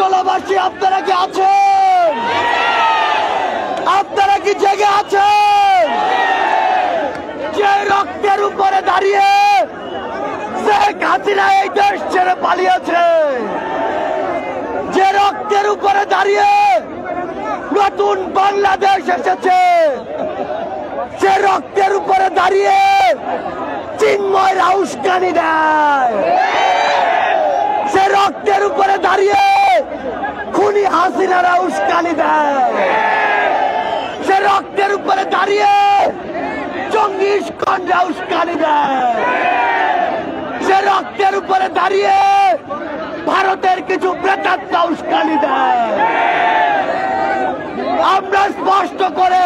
চারতলাবাসী আপনারা কি আছেন? আপনারা কি জেগে আছেন? যে রক্তের উপরে দাঁড়িয়ে শেখ হাসিনা এই দেশ ছেড়ে পালিয়েছে, যে রক্তের উপরে দাঁড়িয়ে নতুন বাংলাদেশ এসেছে, সে রক্তের উপরে দাঁড়িয়ে চিন্ময় উস্কানি দেয়, সে রক্তের উপরে দাঁড়িয়ে খুনি হাসিনারা উস্কানি দেয়, সে রক্তের উপরে দাঁড়িয়ে জঙ্গি ইস্কনরা উস্কানি দেয়, সে রক্তের উপরে দাঁড়িয়ে ভারতের কিছু প্রেতাত্মা উস্কানি দেয়। আমরা স্পষ্ট করে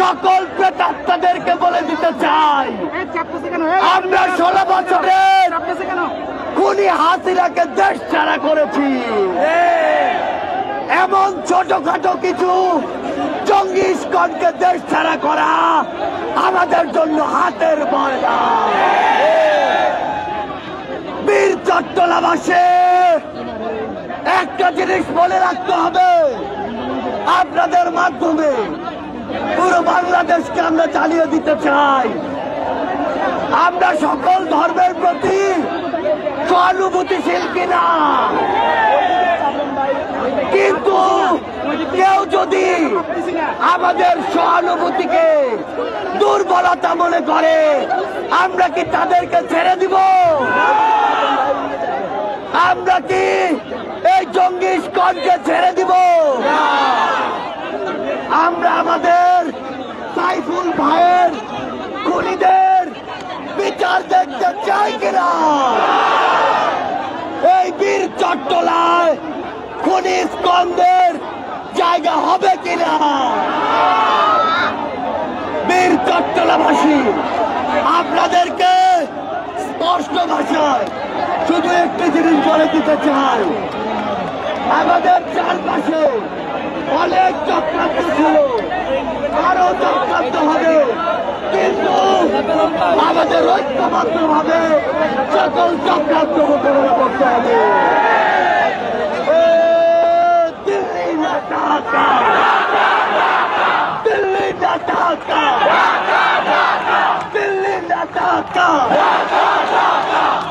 সকল প্রেতাত্মাদেরকে বলে দিতে চাই, আমরা 16 বছরের খুনি হাসিনাকে দেশ ছাড়া করেছি। এমন ছোটখাটো কিছু জঙ্গি ইস্কনকে দেশ ছাড়া করা আমাদের জন্য হাতের ময়লা। বীর চট্টলাবাসী একটা জিনিস মনে রাখতে হবে, আপনাদের মাধ্যমে পুরো বাংলাদেশকে আমরা চালিয়ে দিতে চাই। আমরা সকল ধর্মের প্রতি সহানুভূতিশীল কিনা, কিন্তু কেউ যদি আমাদের সহানুভূতিকে দুর্বলতা মনে করে, আমরা কি তাদেরকে ছেড়ে দিব? আমরা কি এই জঙ্গি ইস্কনকে ছেড়ে দিব? আমরা আমাদের সাইফুল ভাইয়ের খুনিদের বিচার দেখতে চাই কিনা? এই বীর চট্টলায় খুনি ইস্কনদের জায়গা হবে কিনা? বীর চট্টলাবাসী আপনাদেরকে স্পষ্ট ভাষায় শুধু একটি জিনিস বলে দিতে চাই, আমাদের চারপাশে অনেক চক্রান্ত ছিল, আরো চক্রান্ত হবে, কিন্তু আমাদের ঐক্যবদ্ধ ভাবে সকল চক্রান্ত মোকাবেলা করতে হবে। দিল্লি না ঢাকা, দিল্লি না ঢাকা, দিল্লি না ঢাকা,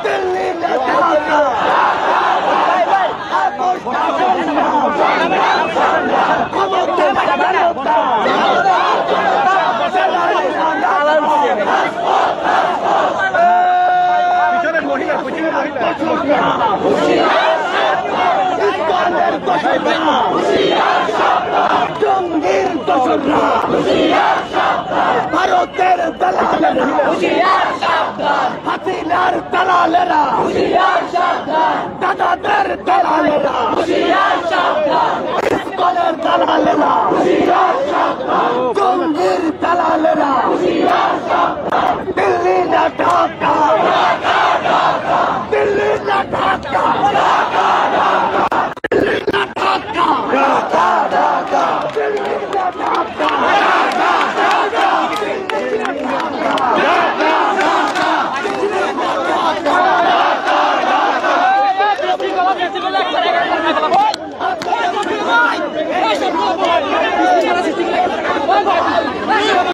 দিল্লি না ঢাকা। জঙ্গির দোসররা, ভারতের দালালেরা, হাসিনার দালালেরা, দাদাদের দালালেরা, ইস্কনের দালালেরা, জঙ্গির দালালেরা, দিল্লি না ঢাকা।